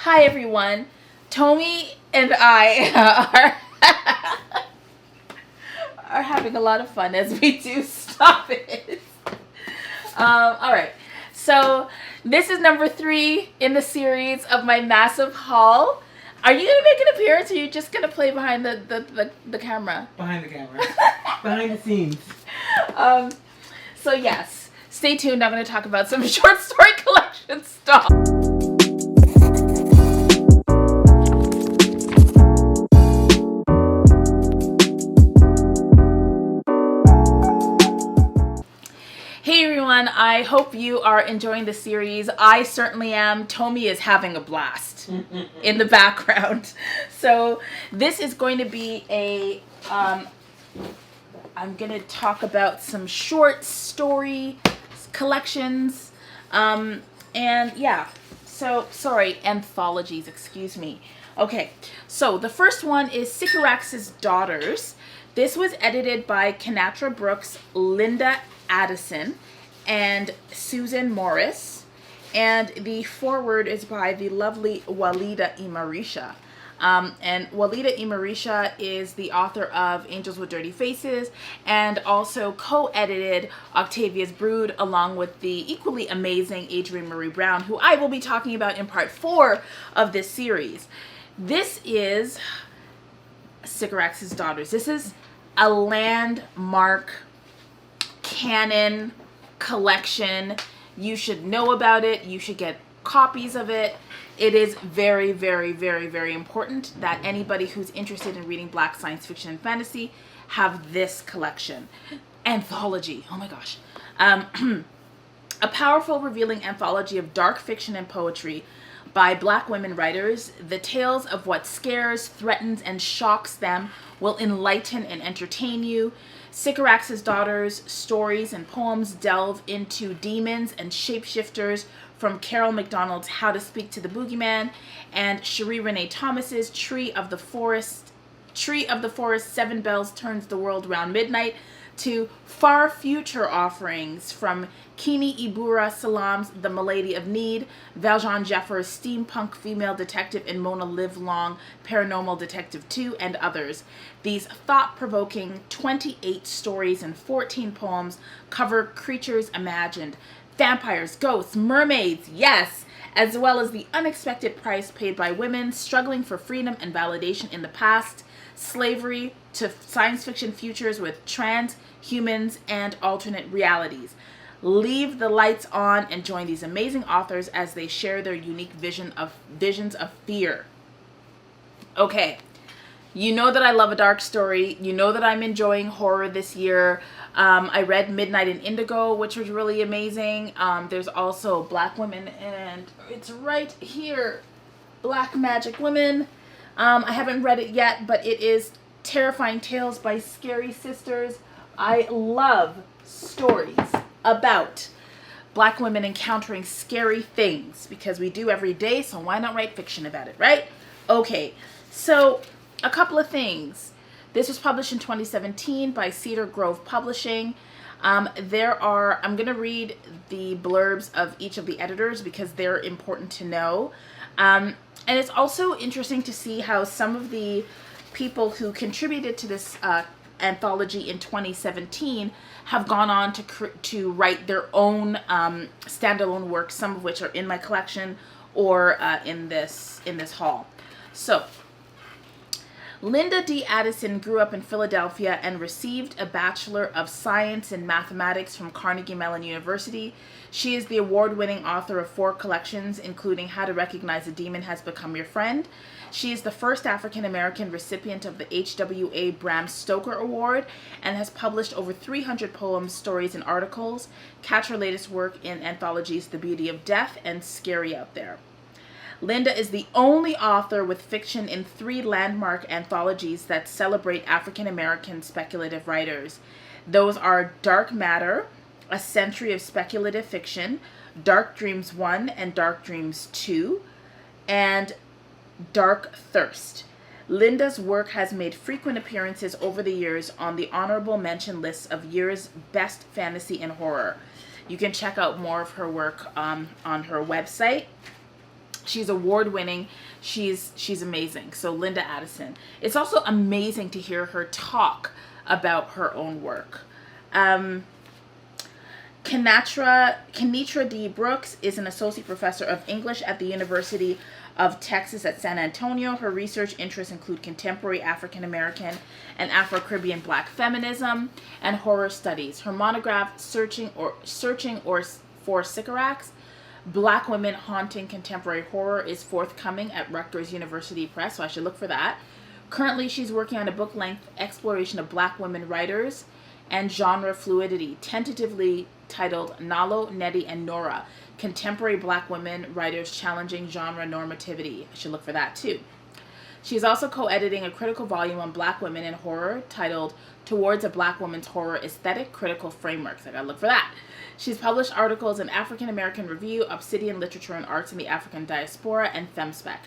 Hi everyone, Tomee and I are having a lot of fun as we do Stop It. Alright, so this is number 3 in the series of my massive haul. Are you going to make an appearance or are you just going to play behind the camera? Behind the camera. Behind the scenes. So yes, stay tuned. I'm going to talk about some short story collection stuff. Hey everyone, I hope you are enjoying the series. I certainly am. Tomee is having a blast in the background. So this is going to be a, I'm going to talk about some short story collections. And yeah, so, sorry, anthologies, excuse me. Okay, so the first one is Cyraxs Daughters. This was edited by Kanatra Brooks, Linda Addison, and Susan Morris, and the foreword is by the lovely Walida Imarisha. And Walida Imarisha is the author of Angels with Dirty Faces and also co-edited Octavia's Brood along with the equally amazing Adrienne Marie Brown, who I will be talking about in part 4 of this series. This is Cyraxs Daughters. This is a landmark canon collection. You should know about it. You should get copies of it. It is very, very, very, very important that anybody who's interested in reading Black science fiction and fantasy have this collection. Anthology. Oh my gosh. A powerful, revealing anthology of dark fiction and poetry by Black women writers. The tales of what scares, threatens, and shocks them will enlighten and entertain you. Cyraxs Daughters stories and poems delve into demons and shapeshifters from Carol McDonald's How to Speak to the Boogeyman and Cherie Renee Thomas's Tree of the Forest, 7 Bells Turns the World Round Midnight, to far future offerings from Kini Ibura Salam's The Milady of Need, Valjean Jeffers' Steampunk Female Detective and Mona Livelong Paranormal Detective 2, and others. These thought-provoking 28 stories and 14 poems cover creatures imagined, vampires, ghosts, mermaids, yes, as well as the unexpected price paid by women struggling for freedom and validation in the past, slavery, to science fiction futures with transhumans and alternate realities. Leave the lights on and join these amazing authors as they share their unique visions of fear. Okay, you know that I love a dark story. You know that I'm enjoying horror this year. I read Midnight in Indigo, which was really amazing. There's also Black Women, and it's right here, Black Magic Women. I haven't read it yet, but it is Terrifying Tales by Scary Sisters. I love stories about Black women encountering scary things because we do every day, so why not write fiction about it, right? Okay, so a couple of things. This was published in 2017 by Cedar Grove Publishing. I'm going to read the blurbs of each of the editors because they're important to know. And it's also interesting to see how some of the people who contributed to this anthology in 2017 have gone on to write their own standalone works, some of which are in my collection or in this haul. So, Linda D. Addison grew up in Philadelphia and received a Bachelor of Science in Mathematics from Carnegie Mellon University. She is the award-winning author of 4 collections, including How to Recognize a Demon Has Become Your Friend. She is the first African-American recipient of the H.W.A. Bram Stoker Award and has published over 300 poems, stories, and articles. Catch her latest work in anthologies The Beauty of Death and Scary Out There. Linda is the only author with fiction in 3 landmark anthologies that celebrate African-American speculative writers. Those are Dark Matter, A Century of Speculative Fiction, Dark Dreams 1 and Dark Dreams 2, and Dark Thirst. Linda's work has made frequent appearances over the years on the honorable mention lists of year's best fantasy and horror. You can check out more of her work on her website. She's award-winning. She's amazing. So Linda Addison. It's also amazing to hear her talk about her own work. Kenitra D. Brooks is an associate professor of English at the University of Texas at San Antonio. Her research interests include contemporary African American and Afro-Caribbean Black feminism and horror studies. Her monograph, Searching for Cyraxs, Black Women Haunting Contemporary Horror, is forthcoming at Rutgers University Press, so I should look for that. Currently, she's working on a book-length exploration of Black women writers and genre fluidity, tentatively titled Nalo, Nettie, and Nora, Contemporary Black Women Writers Challenging Genre Normativity. I should look for that too. She's also co-editing a critical volume on Black women in horror titled Towards a Black Woman's Horror Aesthetic Critical Frameworks. I gotta look for that. She's published articles in African American Review, Obsidian Literature and Arts in the African Diaspora, and FemSpec.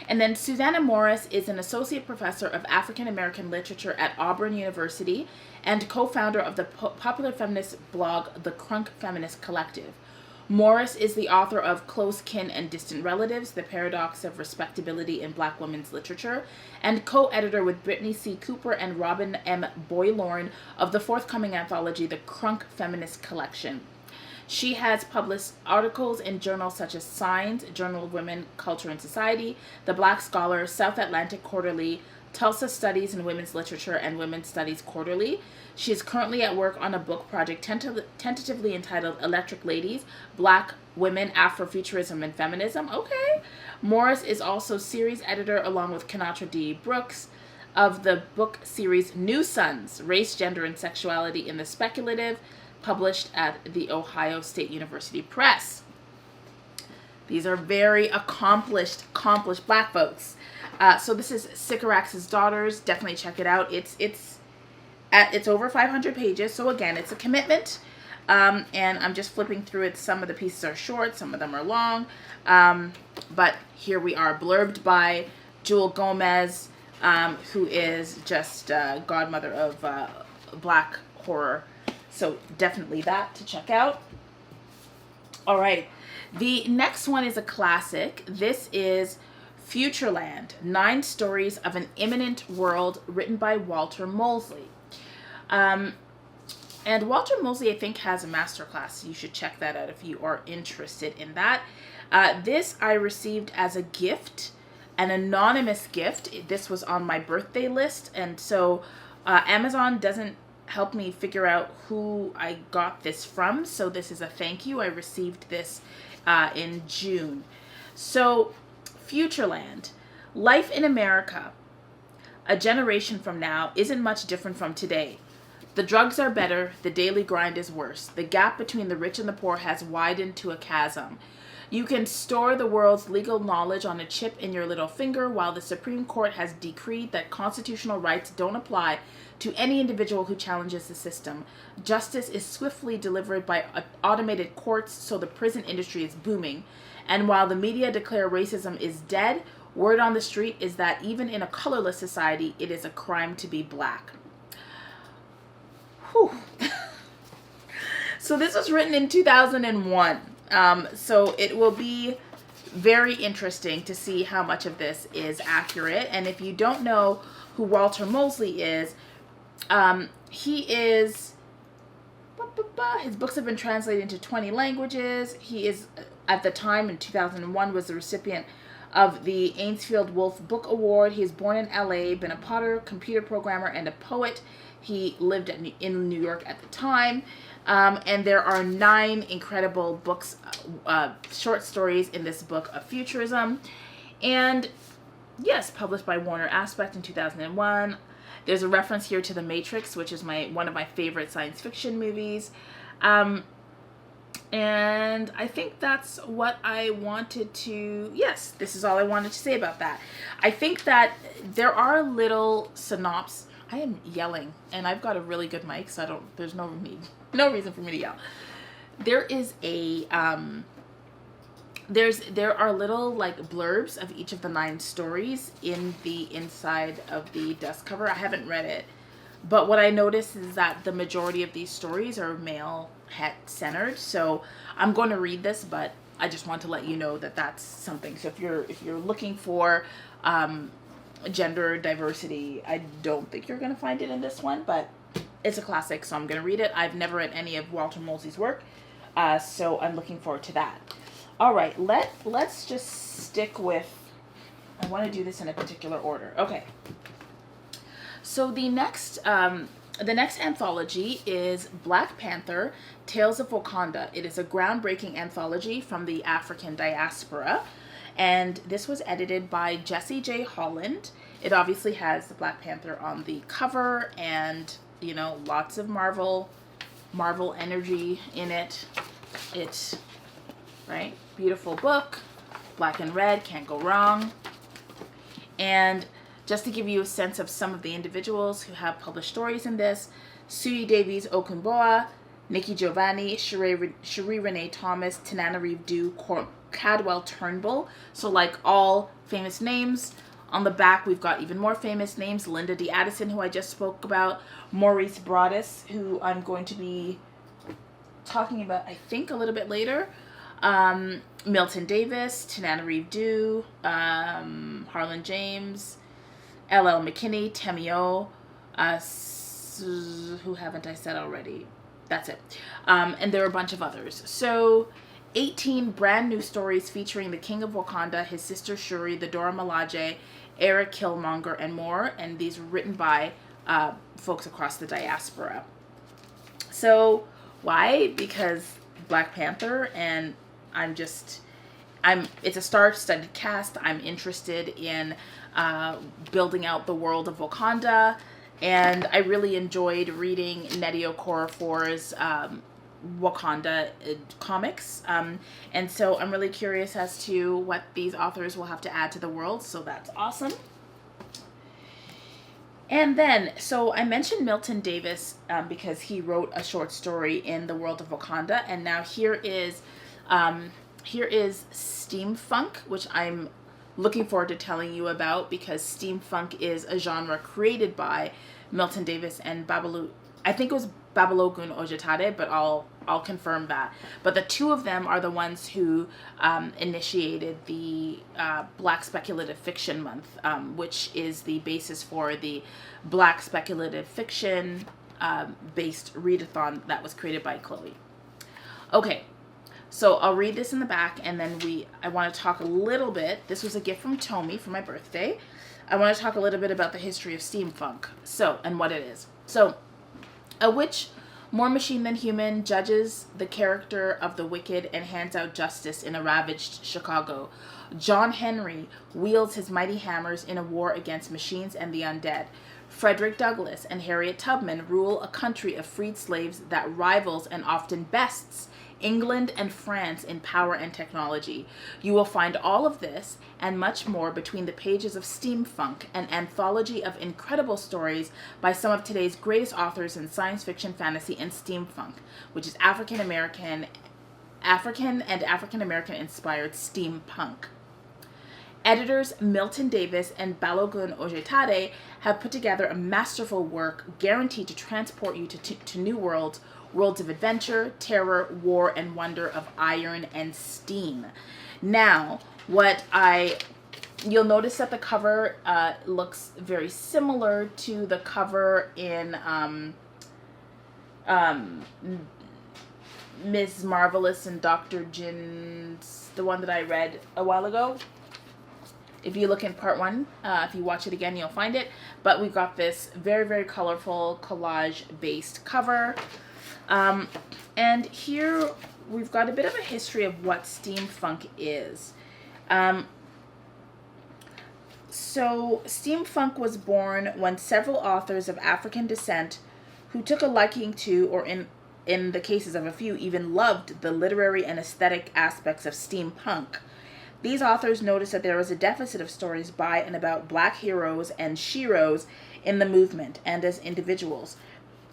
And then Susanna Morris is an associate professor of African American literature at Auburn University and co-founder of the popular feminist blog, The Crunk Feminist Collective. Morris is the author of Close Kin and Distant Relatives, The Paradox of Respectability in Black Women's Literature, and co-editor with Brittany C. Cooper and Robin M. Boylorn of the forthcoming anthology, The Crunk Feminist Collection. She has published articles in journals such as Signs, Journal of Women, Culture and Society, The Black Scholar, South Atlantic Quarterly, Tulsa Studies in Women's Literature, and Women's Studies Quarterly. She is currently at work on a book project tentatively entitled Electric Ladies, Black Women, Afrofuturism, and Feminism. Okay. Morris is also series editor along with Kenitra D. Brooks of the book series New Sons, Race, Gender, and Sexuality in the Speculative, published at the Ohio State University Press. These are very accomplished Black folks. So this is Cyraxs Daughters. Definitely check it out. It's over 500 pages. So again, it's a commitment. And I'm just flipping through it. Some of the pieces are short, some of them are long. But here we are, blurbed by Jewel Gomez, who is just godmother of Black horror. So definitely that to check out. All right. The next one is a classic. This is Futureland, 9 Stories of an Imminent World, written by Walter Mosley. And Walter Mosley, I think, has a masterclass. You should check that out if you are interested in that. This I received as a gift, an anonymous gift. This was on my birthday list. And so Amazon doesn't help me figure out who I got this from. So this is a thank you. I received this in June. So Futureland, life in America, a generation from now, isn't much different from today. The drugs are better, the daily grind is worse. The gap between the rich and the poor has widened to a chasm. You can store the world's legal knowledge on a chip in your little finger, while the Supreme Court has decreed that constitutional rights don't apply to any individual who challenges the system. Justice is swiftly delivered by automated courts, so the prison industry is booming. And while the media declare racism is dead, word on the street is that even in a colorless society, it is a crime to be Black. Whew. So this was written in 2001. So it will be very interesting to see how much of this is accurate. And if you don't know who Walter Mosley is, he is, his books have been translated into 20 languages. He is, at the time in 2001, was the recipient of the Ainsfield Wolf Book Award. He was born in LA, been a potter, computer programmer, and a poet. He lived in New York at the time. And there are 9 incredible books, short stories in this book of futurism. And yes, published by Warner Aspect in 2001. There's a reference here to The Matrix, which is one of my favorite science fiction movies. And I think that's what I wanted to, yes, this is all I wanted to say about that. I think that there are little synopses. I am yelling, and I've got a really good mic, so there's no reason for me to yell. There is a, there are little like blurbs of each of the 9 stories in the inside of the dust cover. I haven't read it, but what I noticed is that the majority of these stories are male het centered. So I'm going to read this, but I just want to let you know that that's something. So if you're looking for gender diversity, I don't think you're going to find it in this one, but it's a classic, so I'm going to read it. I've never read any of Walter Mosley's work, so I'm looking forward to that. All right, let's just stick with, I want to do this in a particular order. Okay. So the next anthology is Black Panther, Tales of Wakanda. It is a groundbreaking anthology from the African diaspora. And this was edited by Jesse J. Holland. It obviously has the Black Panther on the cover and, you know, lots of Marvel energy in it. It's, right, beautiful book, black and red, can't go wrong. And just to give you a sense of some of the individuals who have published stories in this, Sui Davies Okunboa, Nikki Giovanni, Cherie Renee Thomas, Tananarive Due, Cadwell Turnbull. So like all famous names. On the back, we've got even more famous names. Linda D. Addison, who I just spoke about. Maurice Broaddus, who I'm going to be talking about, I think, a little bit later. Milton Davis, Tananarive Due, Harlan James, L.L. McKinney, Temio, who haven't I said already? That's it. And there are a bunch of others. So 18 brand new stories featuring the King of Wakanda, his sister Shuri, the Dora Milaje, Eric Killmonger, and more. And these were written by folks across the diaspora. So why? Because Black Panther, and it's a star-studded cast. I'm interested in building out the world of Wakanda. And I really enjoyed reading Nnedi Okorafor's Wakanda comics. And so I'm really curious as to what these authors will have to add to the world. So that's awesome. And then, so I mentioned Milton Davis because he wrote a short story in the world of Wakanda. And now here is steampunk, which I'm looking forward to telling you about, because steampunk is a genre created by Milton Davis and Balogun Ojatade, but I'll confirm that. But the two of them are the ones who initiated the Black Speculative Fiction Month, which is the basis for the Black Speculative Fiction based readathon that was created by Chloe. Okay. So I'll read this in the back, and then I want to talk a little bit. This was a gift from Tomee for my birthday. I want to talk a little bit about the history of steampunk, and what it is. So, a witch, more machine than human, judges the character of the wicked and hands out justice in a ravaged Chicago. John Henry wields his mighty hammers in a war against machines and the undead. Frederick Douglass and Harriet Tubman rule a country of freed slaves that rivals and often bests England and France in power and technology. You will find all of this and much more between the pages of Steamfunk, an anthology of incredible stories by some of today's greatest authors in science fiction, fantasy, and steampunk, which is African and African inspired steampunk. Editors Milton Davis and Balogun Ojetade have put together a masterful work guaranteed to transport you to new worlds of adventure, terror, war, and wonder of iron and steam. Now, you'll notice that the cover looks very similar to the cover in Ms. Marvelous and Dr. Jin's, the one that I read a while ago. If you look in part 1, if you watch it again, you'll find it. But we've got this very, very colorful collage-based cover. And here we've got a bit of a history of what steampunk is. So steampunk was born when several authors of African descent who took a liking to, or in the cases of a few, even loved the literary and aesthetic aspects of steampunk. These authors noticed that there was a deficit of stories by and about Black heroes and sheroes in the movement and as individuals.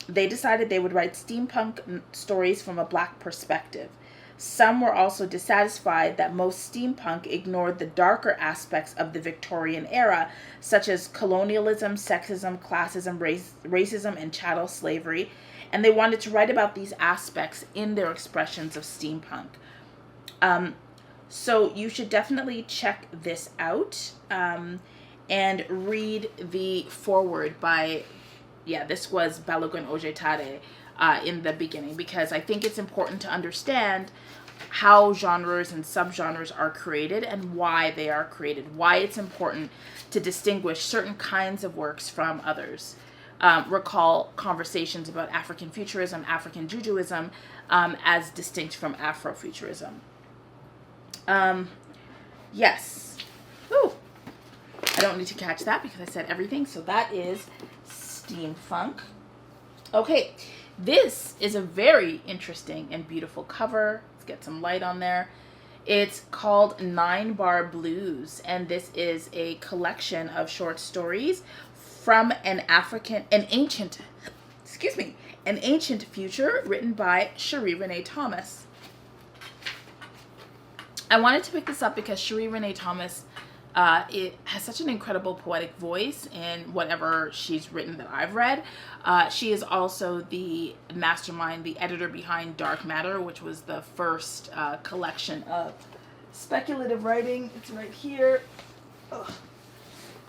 They decided they would write steampunk stories from a Black perspective. Some were also dissatisfied that most steampunk ignored the darker aspects of the Victorian era, such as colonialism, sexism, classism, racism, and chattel slavery, and they wanted to write about these aspects in their expressions of steampunk. So you should definitely check this out and read the foreword by, this was Balogun Ojetade in the beginning, because I think it's important to understand how genres and subgenres are created and why they are created, why it's important to distinguish certain kinds of works from others. Recall conversations about African futurism, African Jujuism, as distinct from Afrofuturism. Yes. Ooh. I don't need to catch that because I said everything. So that is Steamfunk. Okay. This is a very interesting and beautiful cover. Let's get some light on there. It's called 9 Bar Blues, and this is a collection of short stories from an ancient future written by Cherie Renee Thomas. I wanted to pick this up because Cherie Renee Thomas it has such an incredible poetic voice in whatever she's written that I've read. She is also the mastermind, the editor behind Dark Matter, which was the first collection of speculative writing. It's right here.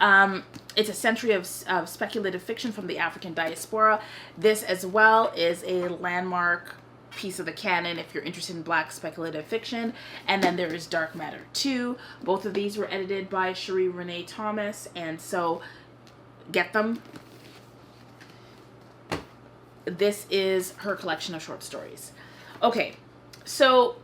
It's a century of speculative fiction from the African diaspora. This as well is a landmark piece of the canon if you're interested in Black speculative fiction. And then there is Dark Matter 2. Both of these were edited by Cherie Renee Thomas, and so get them. This is her collection of short stories. Okay, so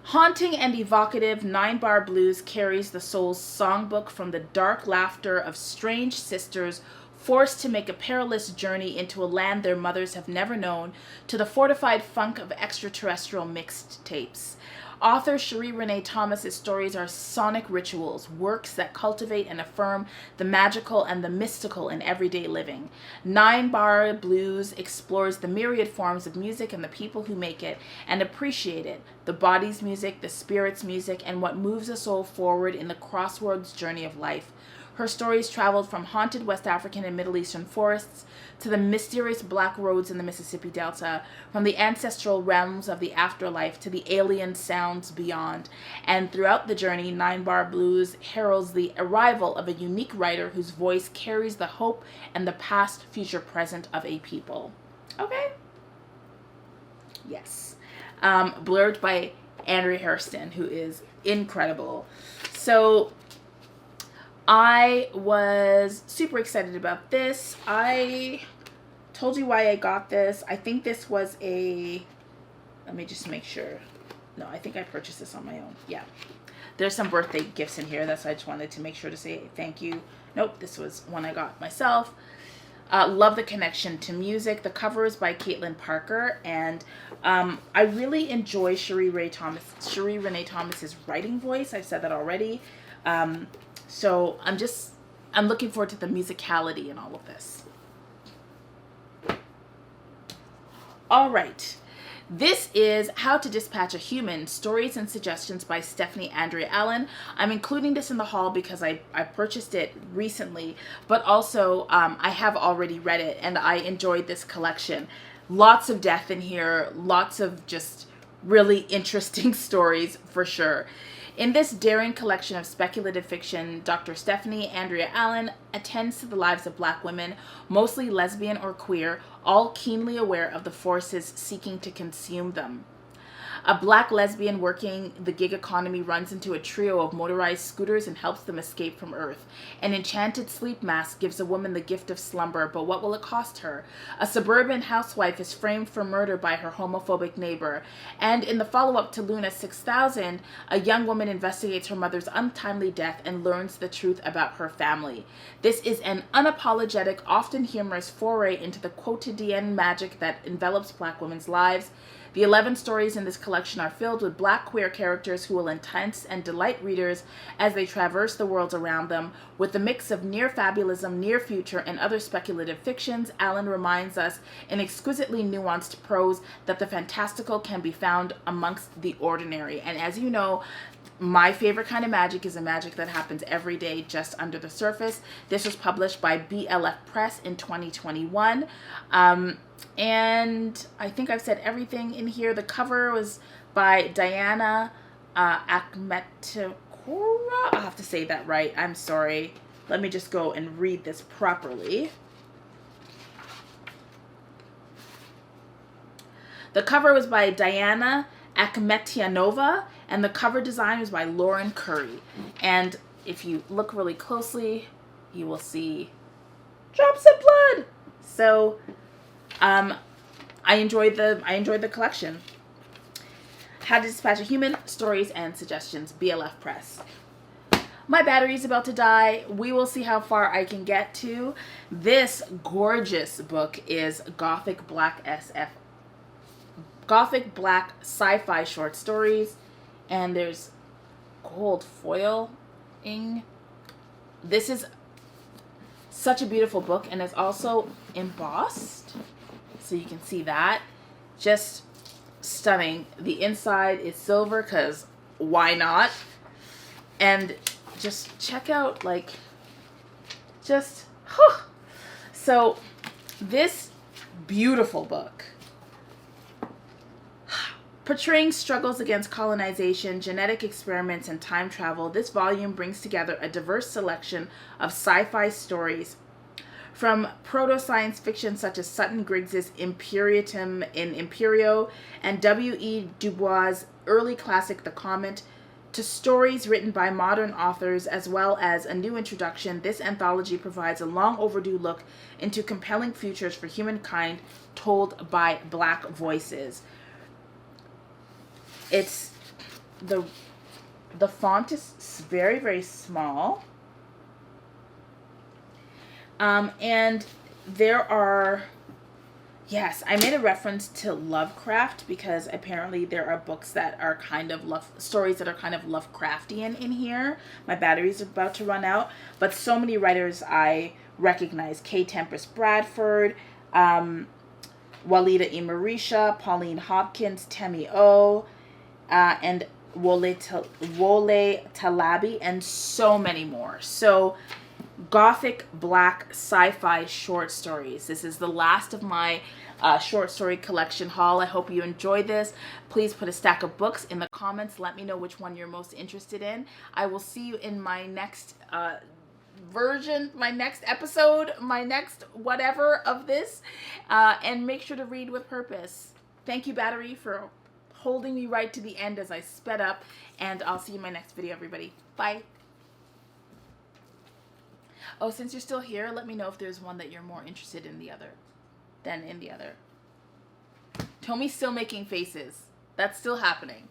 haunting and evocative, 9 Bar Blues carries the soul's songbook from the dark laughter of strange sisters forced to make a perilous journey into a land their mothers have never known, to the fortified funk of extraterrestrial mixed tapes. Author Cherie Renee Thomas's stories are sonic rituals, works that cultivate and affirm the magical and the mystical in everyday living. 9 Bar Blues explores the myriad forms of music and the people who make it and appreciate it, the body's music, the spirit's music, and what moves a soul forward in the crossroads journey of life. Her stories traveled from haunted West African and Middle Eastern forests to the mysterious Black roads in the Mississippi Delta, from the ancestral realms of the afterlife to the alien sounds beyond. And throughout the journey, 9 Bar Blues heralds the arrival of a unique writer whose voice carries the hope and the past, future, present of a people. Okay? Yes. Blurred by Andrea Hairston, who is incredible. So I was super excited about this. I told you why I got this. I think this was let me just make sure. No, I think I purchased this on my own. Yeah. There's some birthday gifts in here. That's why I just wanted to make sure to say thank you. Nope, this was one I got myself. Love the connection to music. The cover is by Caitlin Parker, and I really enjoy Cherie Renee Thomas's writing voice. I've said that already. So I'm looking forward to the musicality in all of this. All right. This is How to Dispatch a Human, Stories and Suggestions by Stephanie Andrea Allen. I'm including this in the haul because I purchased it recently, but also I have already read it and I enjoyed this collection. Lots of death in here, lots of just really interesting stories for sure. In this daring collection of speculative fiction, Dr. Stephanie Andrea Allen attends to the lives of Black women, mostly lesbian or queer, all keenly aware of the forces seeking to consume them. A Black lesbian working the gig economy runs into a trio of motorized scooters and helps them escape from Earth. An enchanted sleep mask gives a woman the gift of slumber, but what will it cost her? A suburban housewife is framed for murder by her homophobic neighbor. And in the follow-up to Luna 6000, a young woman investigates her mother's untimely death and learns the truth about her family. This is an unapologetic, often humorous foray into the quotidian magic that envelops Black women's lives. The 11 stories in this collection are filled with Black queer characters who will entice and delight readers as they traverse the worlds around them. With the mix of near fabulism, near future, and other speculative fictions, Allen reminds us in exquisitely nuanced prose that the fantastical can be found amongst the ordinary. And as you know, my favorite kind of magic is a magic that happens every day just under the surface. This was published by BLF Press in 2021. And I think I've said everything in here. The cover was by Diana Akmetakura. I'll have to say that right. I'm sorry. Let me just go and read this properly. The cover was by Diana Akhmetianova, and the cover design was by Lauren Curry. And if you look really closely, you will see drops of blood. So, I enjoyed the collection. How to Dispatch a Human, Stories and Suggestions, BLF Press. My battery's about to die. We will see how far I can get to. This gorgeous book is Gothic Black SF. Gothic Black Sci-Fi Short Stories. And there's gold foiling. This is such a beautiful book, and it's also embossed. So you can see that. Just stunning. The inside is silver, because why not? And just check out, like, just, So this beautiful book, portraying struggles against colonization, genetic experiments, and time travel, this volume brings together a diverse selection of sci-fi stories, from proto-science fiction such as Sutton Griggs's Imperium in Imperio and W.E. Du Bois' early classic The Comet, to stories written by modern authors, as well as a new introduction. This anthology provides a long overdue look into compelling futures for humankind told by Black voices. It's the font is very, very small. And there are, yes, I made a reference to Lovecraft because apparently there are books that are kind of stories that are kind of Lovecraftian in here. My battery's about to run out, but so many writers I recognize: K. Tempest Bradford, Walida E. Marisha, Pauline Hopkins, Temi O, and Wole Talabi, and so many more. So Gothic Black Sci-Fi Short Stories. This is the last of my short story collection haul. I hope you enjoyed this. Please put a stack of books in the comments. Let me know which one you're most interested in. I will see you in my next version, my next episode, my next whatever of this. And make sure to read with purpose. Thank you, Battery, for holding me right to the end as I sped up. And I'll see you in my next video, everybody. Bye. Oh, since you're still here, let me know if there's one that you're more interested in than in the other. Tomee's still making faces. That's still happening.